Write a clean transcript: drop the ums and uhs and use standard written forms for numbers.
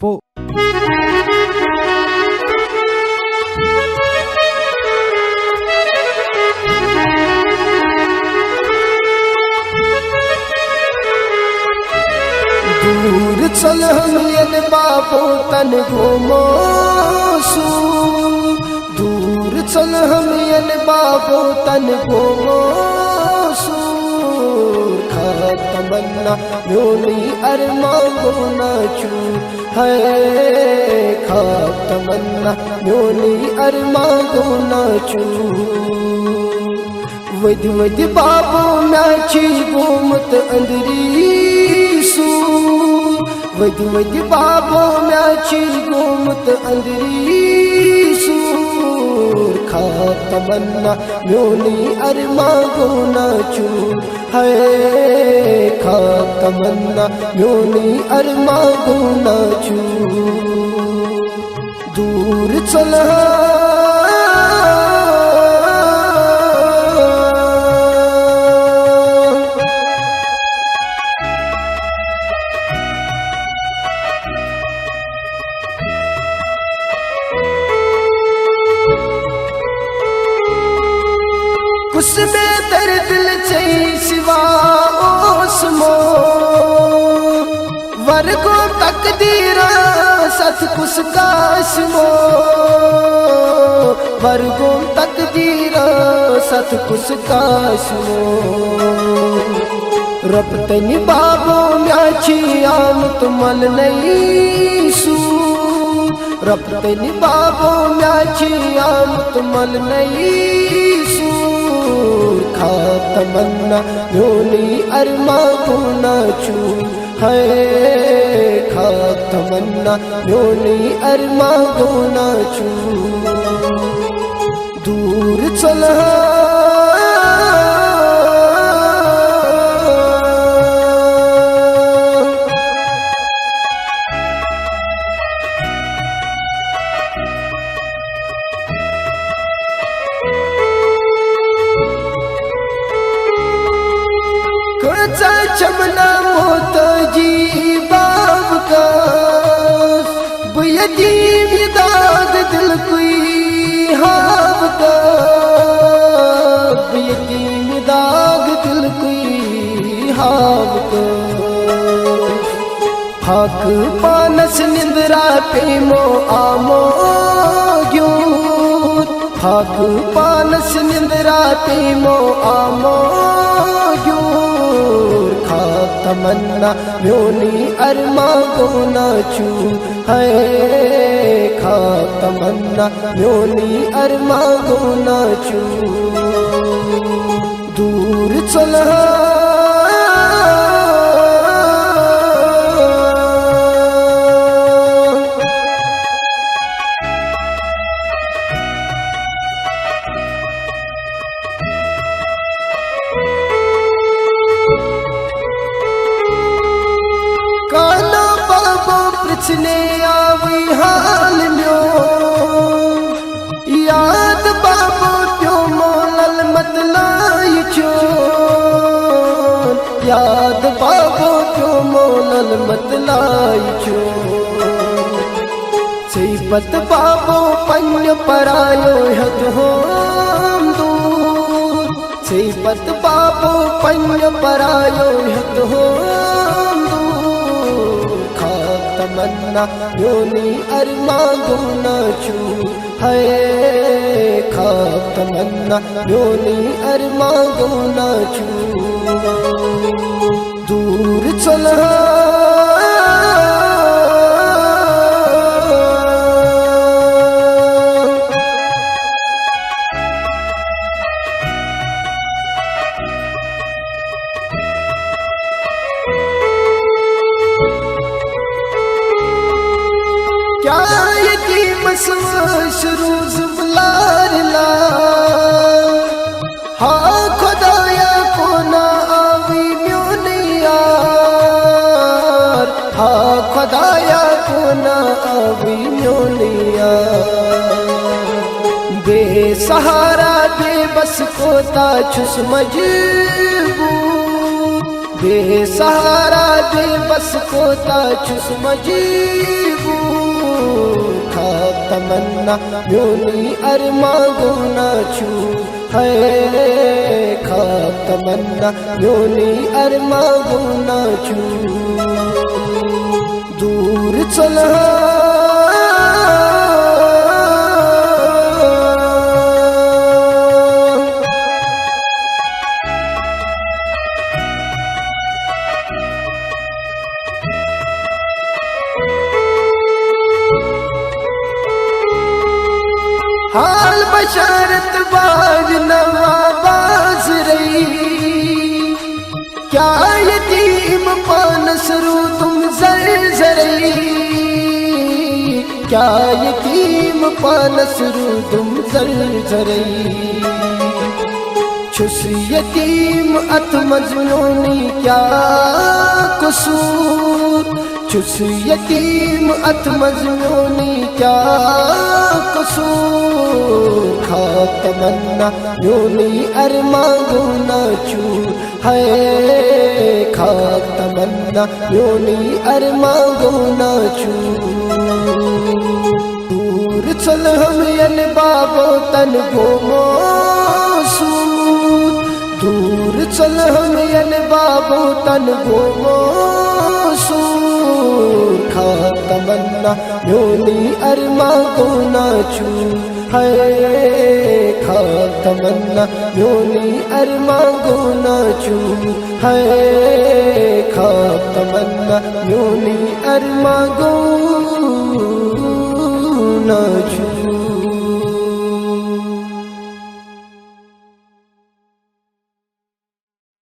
पो दूर चल हम बाबो तन घूमोसू, दूर चल हम बाबो तन घूमोसू। खा तमन्ना योनी अरमा गोनाचू है, खा तमन्ना योनी अरमा गोनाचू। वध वध बाबो म्याची गोमत अंदरी सू, वध वध बाबो म्याची गोमत अंदरी सू। खा तमन्ना योनी अरमा गोनाचू है, खा तमन्ना योनी अरमा गोनाचू। दूर चला उसमें दर्द चाहिए सिवा ओसमो, वर्गो तकदीरा सत कुछ काशमो, वर्गो तकदीरा सत कुछ काशमो। रब तनी बाबो म्याची आमत मल नहीं सू, रब तनी बाबो म्याची आमत मल नहीं सू। खा तमन्ना योनी अरमा गोनाचू है, खा तमन्ना योनी अरमा गोनाचू। दूर चला चमना मोतजी बाब का बुयतीम दाग दिल कोई हाव का, बुयतीम दाग दिल कोई हाव का। फाक पानस निंद्रा पेमो आमो ग्यूर, फाक पानस निंद्रा पेमो आमो ग्यूर। खा तमन्ना योनी अरमा गोनाचू है, खा तमन्ना योनी अरमा गोनाचू। दूर चला पिछले आवी हाल लो, याद बाबो क्यों मोलल मतलाई चो, याद बाबो क्यों मोलल मतलाई चो। सैपत बाबो पन्य परायो हत होम दूर, सैपत बाबो पन्य परायो हत होम दूर। खा तमन्ना योनी अरमा गोनाचू है, खा तमन्ना योनी अरमा गोनाचू। दूर चला क्या यकीम रोज बुलार ला, हाँ खुदाया को ना आवी म्योनिया, हाँ खुदाया को ना आवी म्योनिया। बेसहारा बेबस को ताछुस मजबूर, बेसहारा बेबस को ताछुस मजबूर। तमन्ना म्योनी अरमा गुना छू है खा तमन्ना म्योनी अरमा गुना छू दूर चला हाल बशरत बाज नवाबाज रही क्या यतीम पानसरू तुम जरजरई क्या यतीम पानसरू तुम जरजरई छुस यतीम अत मजनूनी क्या कसूर छुस यतीम अत मजनूनी क्या कसूर खा तमन्ना म्योनी अरमा गुना छू है खा तमन्ना म्योनी अरमा गुना छू दूर चल हम यन बाबो तन घूमो सूर दूर चल हम यन बाबो तन घूमो सूर खा तमन्ना म्योनी अरमा गुना छू है खा तमन्ना म्योनी अरमा गुना छू है खा तमन्ना म्योनी अरमा गुना छू।